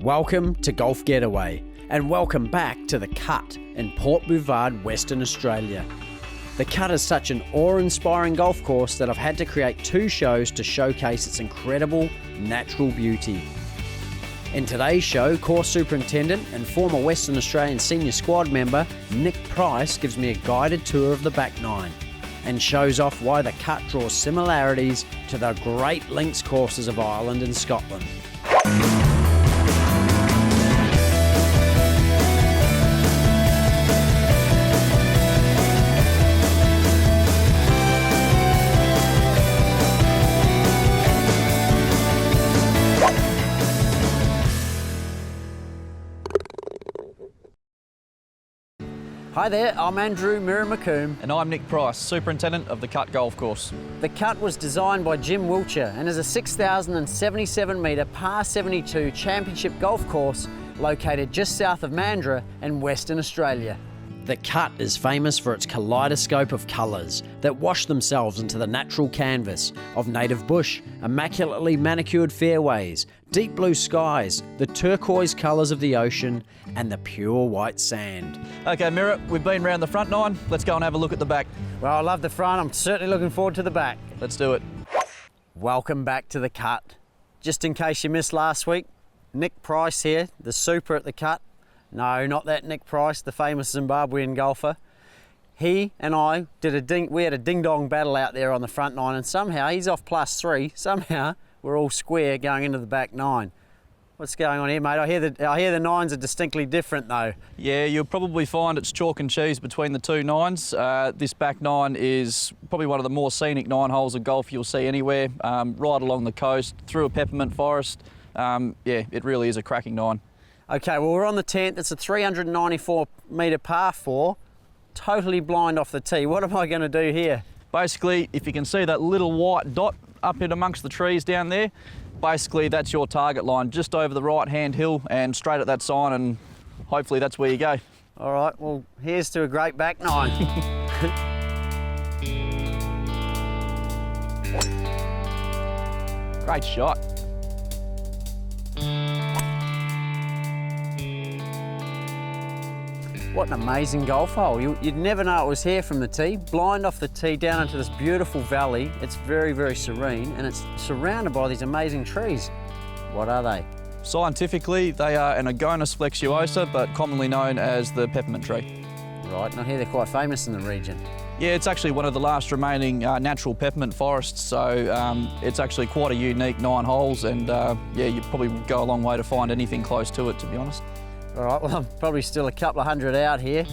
Welcome to Golf Getaway, and welcome back to The Cut in Port Bouvard, Western Australia. The Cut is such an awe-inspiring golf course that I've had to create 2 shows to showcase its incredible natural beauty. In today's show, course superintendent and former Western Australian senior squad member Nick Price gives me a guided tour of the back nine and shows off why the Cut draws similarities to the Great Links courses of Ireland and Scotland. Hi there, I'm Andrew McCombe. And I'm Nick Price, Superintendent of the Cut Golf Course. The Cut was designed by Jim Wiltshire and is a 6,077 metre par 72 championship golf course located just south of Mandurah in Western Australia. The Cut is famous for its kaleidoscope of colours that wash themselves into the natural canvas of native bush, immaculately manicured fairways, deep blue skies, the turquoise colours of the ocean, and the pure white sand. Okay, Mira, we've been round the front nine. Let's go and have a look at the back. Well, I love the front. I'm certainly looking forward to the back. Let's do it. Welcome back to the Cut. Just in case you missed last week, Nick Price here, the super at the Cut. No, not that Nick Price, the famous Zimbabwean golfer. He and I we had a ding-dong battle out there on the front nine, and somehow he's off +3. Somehow we're all square going into the back nine. What's going on here, mate? I hear the nines are distinctly different though. Yeah, you'll probably find it's chalk and cheese between the 2 nines. This back nine is probably one of the more scenic 9 holes of golf you'll see anywhere, right along the coast, through a peppermint forest. Yeah, it really is a cracking 9. Okay, well, we're on the 10th. It's a 394 metre par 4, totally blind off the tee. What am I going to do here? Basically, if you can see that little white dot up in amongst the trees down there, basically that's your target line, just over the right-hand hill and straight at that sign, and hopefully that's where you go. All right, well, here's to a great back nine. Great shot. What an amazing golf hole. You'd never know it was here from the tee. Blind off the tee down into this beautiful valley. It's very, very serene, and it's surrounded by these amazing trees. What are they? Scientifically, they are an Agonus flexuosa, but commonly known as the peppermint tree. Right, and I hear they're quite famous in the region. Yeah, it's actually one of the last remaining natural peppermint forests, so it's actually quite a unique 9 holes, and yeah, you'd probably go a long way to find anything close to it, to be honest. All right, well, I'm probably still a couple of hundred out here.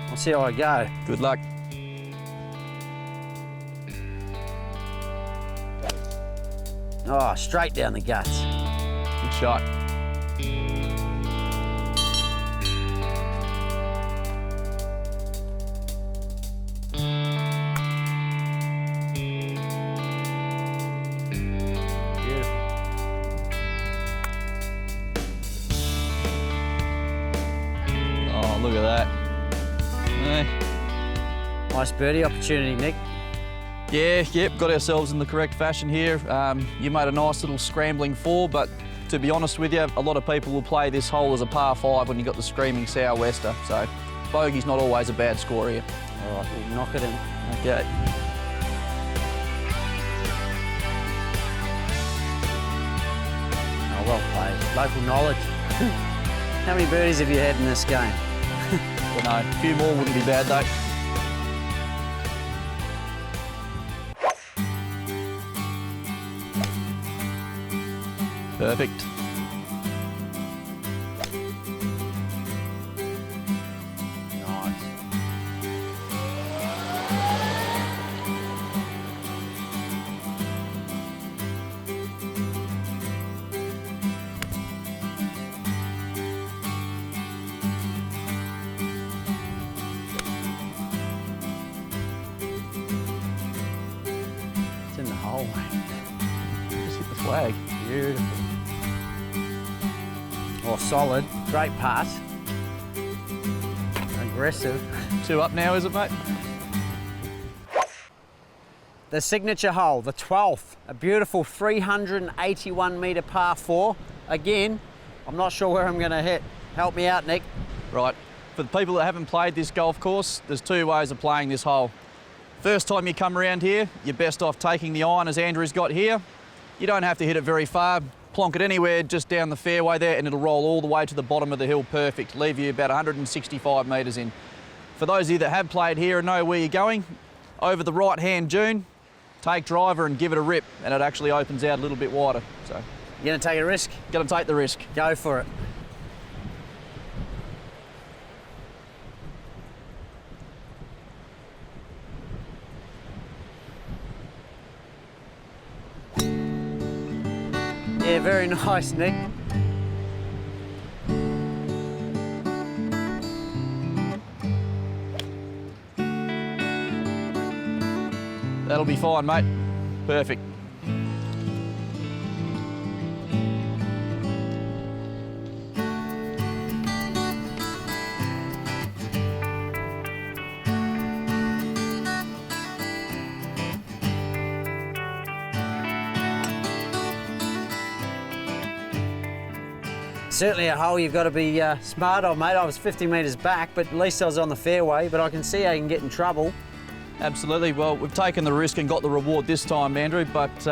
We'll see how I go. Good luck. Oh, straight down the guts. Good shot. Look at that. Nice birdie opportunity, Nick. Yeah, yep, got ourselves in the correct fashion here. You made a nice little scrambling 4, but to be honest with you, a lot of people will play this hole as a par 5 when you've got the screaming sou'wester, so bogey's not always a bad score here. All right, we'll knock it in. Okay. Oh, well played. Local knowledge. How many birdies have you had in this game? Don't know, a few more wouldn't be bad though. Perfect. Nice. It's in the hole, mate. Just hit the flag. Beautiful. Oh, solid. Great putt. Aggressive. 2 up now, is it, mate? The signature hole, the 12th, a beautiful 381 metre par 4. Again, I'm not sure where I'm going to hit. Help me out, Nick. Right, for the people that haven't played this golf course, there's two ways of playing this hole. First time you come around here, you're best off taking the iron as Andrew's got here. You don't have to hit it very far. Plonk it anywhere just down the fairway there and it'll roll all the way to the bottom of the hill perfect, leave you about 165 metres in. For those of you that have played here and know where you're going, over the right-hand dune, take driver and give it a rip and it actually opens out a little bit wider. So, You going to take a risk? Going to take the risk. Go for it. Yeah, very nice, Nick. That'll be fine, mate. Perfect. Certainly a hole you've got to be smart on, mate. I was 50 metres back, but at least I was on the fairway, but I can see how you can get in trouble. Absolutely. Well, we've taken the risk and got the reward this time, Andrew, but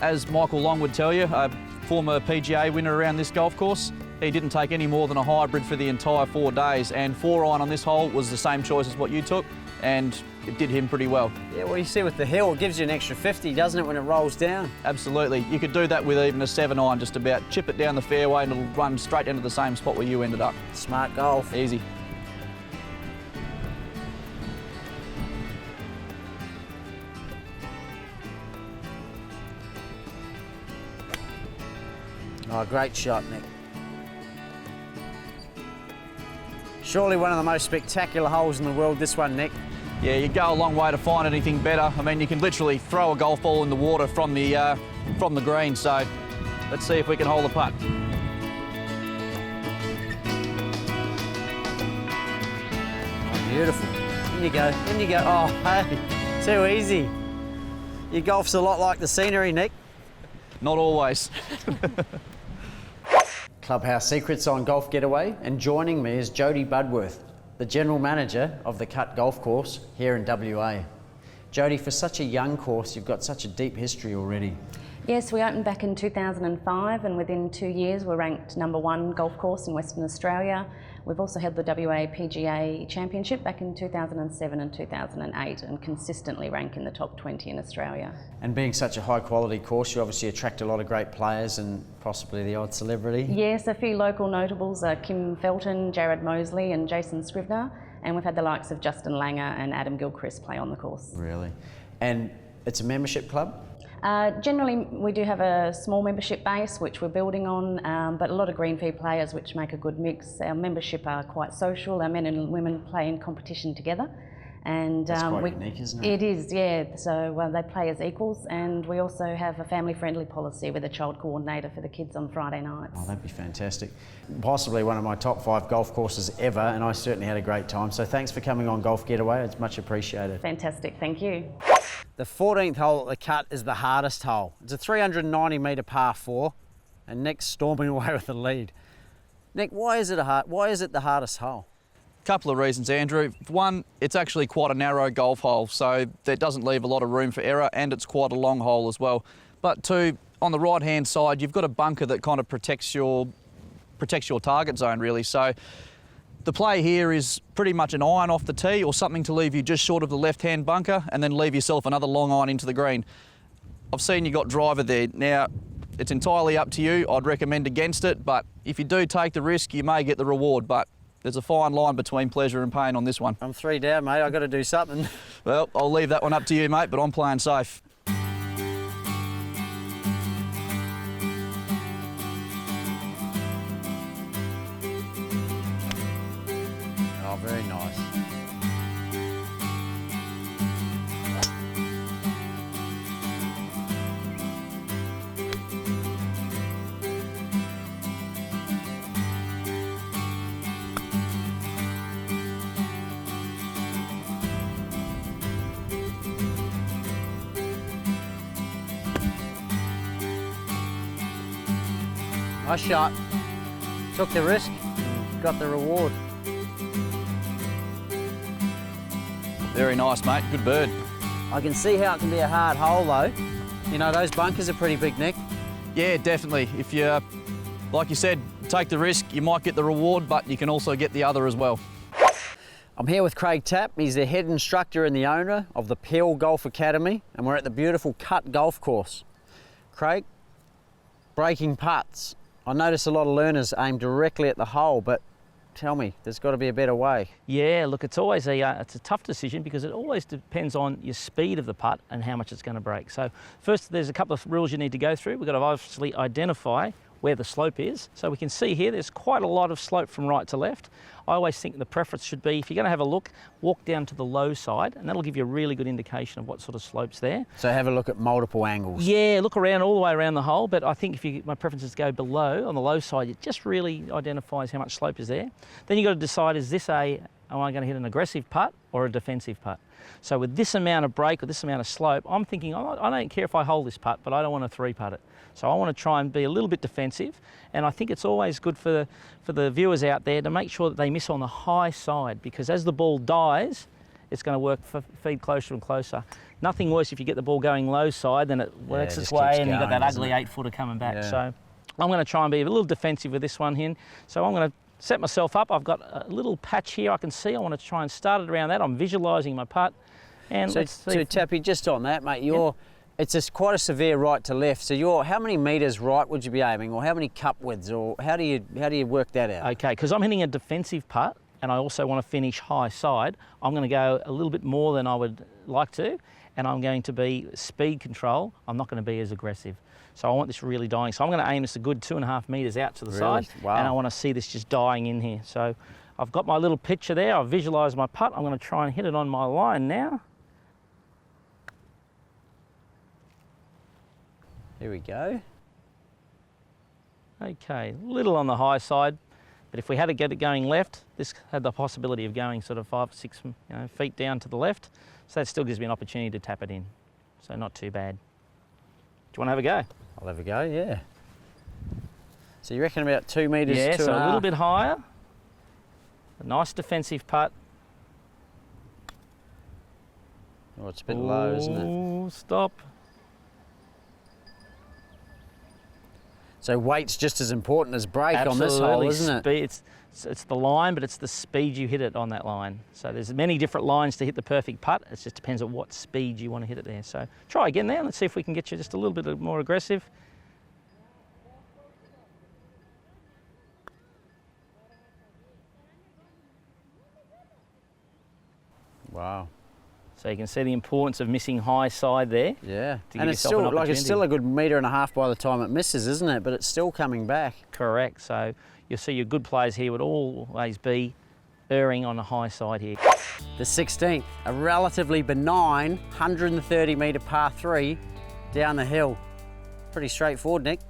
as Michael Long would tell you, a former PGA winner around this golf course, he didn't take any more than a hybrid for the entire 4 days, and 4-iron on this hole was the same choice as what you took, and it did him pretty well. Yeah, well, you see with the hill, it gives you an extra 50, doesn't it, when it rolls down? Absolutely. You could do that with even a 7-iron, just about chip it down the fairway and it'll run straight into the same spot where you ended up. Smart golf. Easy. Oh, great shot, Nick. Surely one of the most spectacular holes in the world, this one, Nick. Yeah, you go a long way to find anything better. I mean, you can literally throw a golf ball in the water from the green, so let's see if we can hold the putt. Oh, beautiful. In you go, in you go. Oh, hey, too easy. Your golf's a lot like the scenery, Nick. Not always. Clubhouse Secrets on Golf Getaway, and joining me is Jodie Budworth, the General Manager of the Cut Golf Course here in WA. Jodie, for such a young course, you've got such a deep history already. Yes, we opened back in 2005 and within 2 years we're ranked #1 golf course in Western Australia. We've also held the WA PGA Championship back in 2007 and 2008 and consistently rank in the top 20 in Australia. And being such a high quality course, you obviously attract a lot of great players and possibly the odd celebrity. Yes, a few local notables are Kim Felton, Jared Mosley and Jason Scrivener, and we've had the likes of Justin Langer and Adam Gilchrist play on the course. Really? And it's a membership club? Generally, we do have a small membership base, which we're building on, but a lot of green fee players, which make a good mix. Our membership are quite social. Our men and women play in competition together. And that's quite unique, isn't it? It is, yeah. So they play as equals, and we also have a family-friendly policy with a child coordinator for the kids on Friday nights. Oh, that'd be fantastic. Possibly one of my top 5 golf courses ever, and I certainly had a great time. So thanks for coming on Golf Getaway. It's much appreciated. Fantastic, thank you. The 14th hole at the Cut is the hardest hole. It's a 390 metre par 4, and Nick's storming away with the lead. Nick, why is it the hardest hole? Couple of reasons, Andrew. One, it's actually quite a narrow golf hole, so that doesn't leave a lot of room for error, and it's quite a long hole as well. But two, on the right-hand side, you've got a bunker that kind of protects your target zone, really. So the play here is pretty much an iron off the tee or something to leave you just short of the left-hand bunker and then leave yourself another long iron into the green. I've seen you got driver there. Now, it's entirely up to you. I'd recommend against it, but if you do take the risk, you may get the reward, but there's a fine line between pleasure and pain on this one. I'm 3 down, mate. I've got to do something. Well, I'll leave that one up to you, mate, but I'm playing safe. Oh, very nice. Nice shot. Took the risk, got the reward. Very nice, mate. Good bird. I can see how it can be a hard hole though. You know, those bunkers are pretty big, Nick. Yeah, definitely. If you, like you said, take the risk, you might get the reward, but you can also get the other as well. I'm here with Craig Tapp. He's the head instructor and the owner of the Peel Golf Academy, and we're at the beautiful Cut Golf Course. Craig, breaking putts. I notice a lot of learners aim directly at the hole, but tell me, there's got to be a better way. Yeah, look, it's always it's a tough decision because it always depends on your speed of the putt and how much it's going to break. So first, there's a couple of rules you need to go through. We've got to obviously identify where the slope is. So we can see here, there's quite a lot of slope from right to left. I always think the preference should be, if you're going to have a look, walk down to the low side, and that'll give you a really good indication of what sort of slope's there. So have a look at multiple angles. Yeah, look around all the way around the hole, but I think if my preference is to go below, on the low side, it just really identifies how much slope is there. Then you've got to decide, am I going to hit an aggressive putt or a defensive putt? So with this amount of break or this amount of slope, I'm thinking, I don't care if I hold this putt, but I don't want to three-putt it. So I want to try and be a little bit defensive, and I think it's always good for the viewers out there to make sure that they miss on the high side, because as the ball dies, it's going to feed closer and closer. Nothing worse if you get the ball going low side, then it works its way and you've got that ugly 8-footer coming back. Yeah. So I'm going to try and be a little defensive with this one here. So I'm going to set myself up. I've got a little patch here I can see. I want to try and start it around that. I'm visualising my putt. And so Tappy, just on that, mate, it's quite a severe right to left. So how many metres right would you be aiming, or how many cup widths, or how do you work that out? Okay, because I'm hitting a defensive putt and I also want to finish high side, I'm going to go a little bit more than I would like to, and I'm going to be speed control. I'm not going to be as aggressive. So I want this really dying. So I'm going to aim this a good 2.5 metres out to the side. Wow. And I want to see this just dying in here. So I've got my little picture there. I've visualised my putt. I'm going to try and hit it on my line now. Here we go. Okay, a little on the high side, but if we had to get it going left, this had the possibility of going sort of 5 or 6 feet down to the left. So that still gives me an opportunity to tap it in. So not too bad. Do you want to have a go? I'll have a go, yeah. So you reckon about 2 metres, yeah, 2.5? so a little bit higher. A nice defensive putt. Oh, it's a bit low, isn't it? Oh, stop. So weight's just as important as break on this hole, isn't it? It's the line, but it's the speed you hit it on that line. So there's many different lines to hit the perfect putt. It just depends on what speed you want to hit it there. So try again there. Let's see if we can get you just a little bit more aggressive. Wow. So you can see the importance of missing high side there. Yeah, to and give yourself an opportunity. it's still a good 1.5 metres by the time it misses, isn't it? But it's still coming back. Correct. So you'll see your good players here would always be erring on the high side here. The 16th, a relatively benign 130 metre par 3 down the hill. Pretty straightforward, Nick.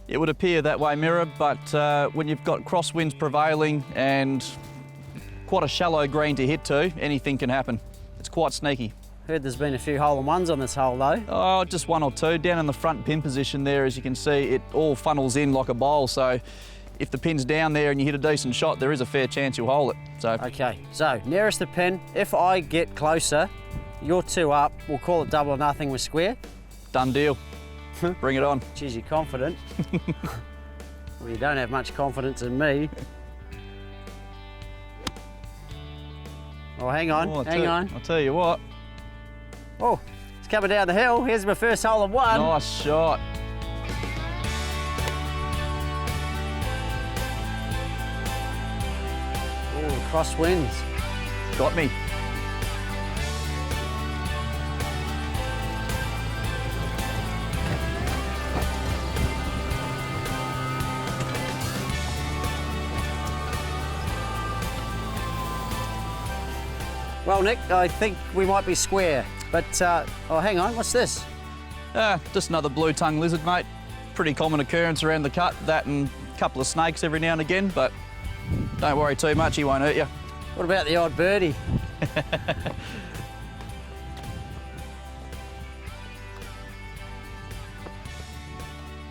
It would appear that way, Mirror, but when you've got crosswinds prevailing and quite a shallow green to hit to, anything can happen. It's quite sneaky. Heard there's been a few hole-in-ones on this hole though. Oh, just 1 or 2. Down in the front pin position there, as you can see, it all funnels in like a bowl. So if the pin's down there and you hit a decent shot, there is a fair chance you'll hole it. So Okay, so nearest the pin, if I get closer, you're 2 up, we'll call it double or nothing with square. done deal. Bring it on. Geez, you're confident. Well, you don't have much confidence in me. Oh, hang on, hang on. I'll tell you what. Oh, it's coming down the hill. Here's my first hole in one. Nice shot. Oh, crosswinds. Got me. Well, Nick, I think we might be square, but, oh, hang on, what's this? Just another blue-tongued lizard, mate. Pretty common occurrence around the cut, that and a couple of snakes every now and again, but don't worry too much, he won't hurt you. What about the odd birdie?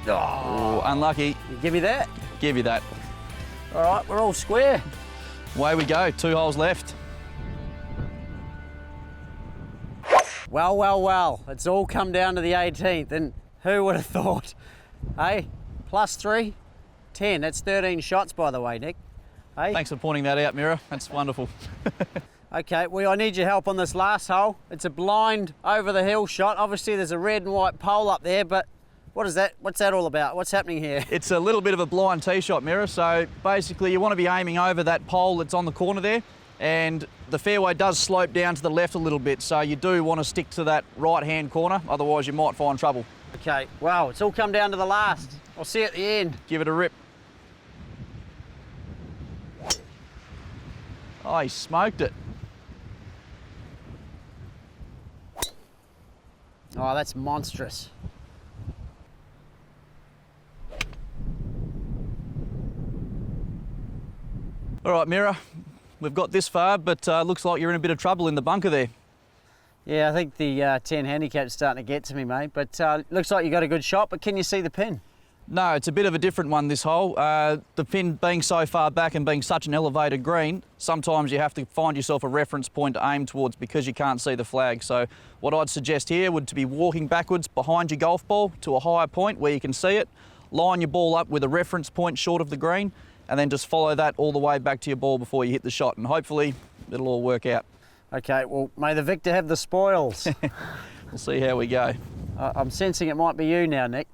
Oh, unlucky. You give me that? Give you that. All right, we're all square. Away we go, 2 holes left. Well, well, well, it's all come down to the 18th, and who would have thought? Hey, +3, 10. That's 13 shots, by the way, Nick. Hey? Thanks for pointing that out, Mira. That's wonderful. Okay, well, I need your help on this last hole. It's a blind over the hill shot. Obviously, there's a red and white pole up there, but what is that? What's that all about? What's happening here? It's a little bit of a blind tee shot, Mira. So basically, you want to be aiming over that pole that's on the corner there, and the fairway does slope down to the left a little bit, so you do want to stick to that right-hand corner, otherwise you might find trouble. Okay, wow, it's all come down to the last. I'll see you at the end. Give it a rip. Oh, he smoked it. Oh, that's monstrous. All right, Mira, we've got this far, but looks like you're in a bit of trouble in the bunker there. Yeah, I think the 10 handicap's starting to get to me, mate, but looks like you got a good shot, but can you see the pin? No, it's a bit of a different one, this hole. The pin being so far back and being such an elevated green, sometimes you have to find yourself a reference point to aim towards because you can't see the flag. So what I'd suggest here would to be walking backwards behind your golf ball to a higher point where you can see it, line your ball up with a reference point short of the green, and then just follow that all the way back to your ball before you hit the shot, and hopefully it'll all work out. Okay, well, may the victor have the spoils. We'll see how we go. I'm sensing it might be you now, Nick.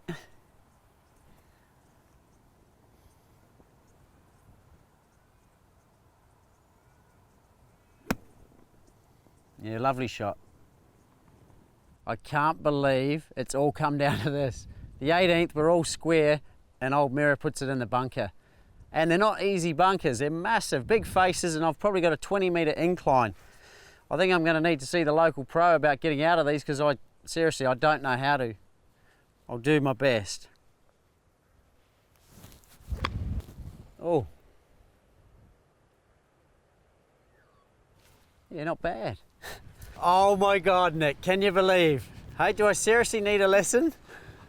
Yeah, lovely shot. I can't believe it's all come down to this. The 18th, we're all square, and old Mira puts it in the bunker. And they're not easy bunkers, they're massive, big faces, and I've probably got a 20-metre incline. I think I'm going to need to see the local pro about getting out of these because seriously, I don't know how to. I'll do my best. Oh. Yeah, not bad. Oh my God, Nick, can you believe? Hey, do I seriously need a lesson?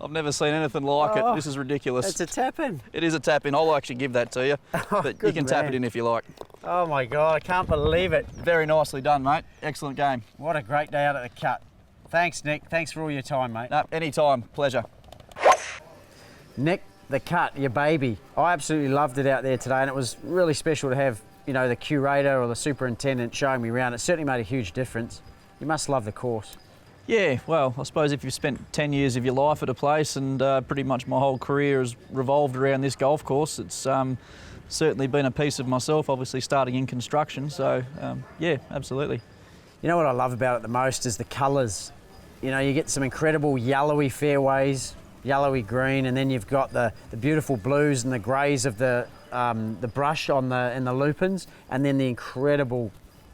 I've never seen anything like it. This is ridiculous. It's a tap-in. It is a tap-in. I'll actually give that to you, but you can tap it in if you like. Oh my God, I can't believe it. Very nicely done, mate. Excellent game. What a great day out at the cut. Thanks, Nick. Thanks for all your time, mate. No, anytime. Pleasure. Nick, the cut, your baby. I absolutely loved it out there today, and it was really special to have, you know, the curator or the superintendent showing me around. It certainly made a huge difference. You must love the course. Yeah, well, I suppose if you've spent 10 years of your life at a place and pretty much my whole career has revolved around this golf course, it's certainly been a piece of myself, obviously starting in construction, so yeah, absolutely. You know what I love about it the most is the colours. You know, you get some incredible yellowy fairways, yellowy green, and then you've got the beautiful blues and the greys of the brush in the lupins, and then the incredible,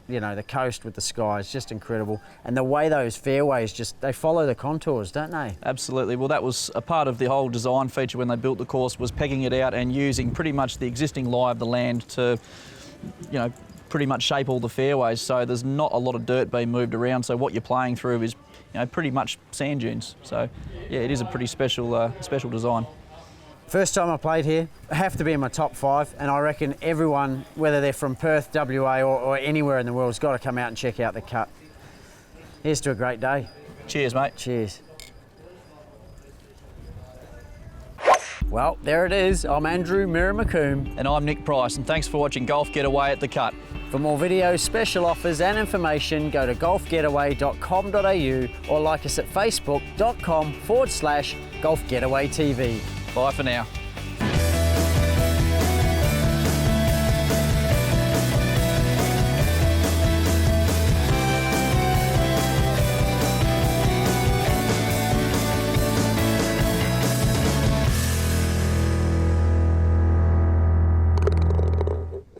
you know, the coast with the sky is just incredible. And the way those fairways they follow the contours, don't they? Absolutely. Well, that was a part of the whole design feature when they built the course, was pegging it out and using pretty much the existing lie of the land to, you know, pretty much shape all the fairways. So there's not a lot of dirt being moved around. So what you're playing through is, you know, pretty much sand dunes. So yeah, it is a pretty special design. First time I played here, I have to be in my top 5, and I reckon everyone, whether they're from Perth, WA or anywhere in the world, has got to come out and check out the cut. Here's to a great day. Cheers, mate. Cheers. Well, there it is. I'm Andrew McCombe. And I'm Nick Price, and thanks for watching Golf Getaway at the Cut. For more videos, special offers and information, go to golfgetaway.com.au or like us at facebook.com/golfgetawaytv. Bye for now.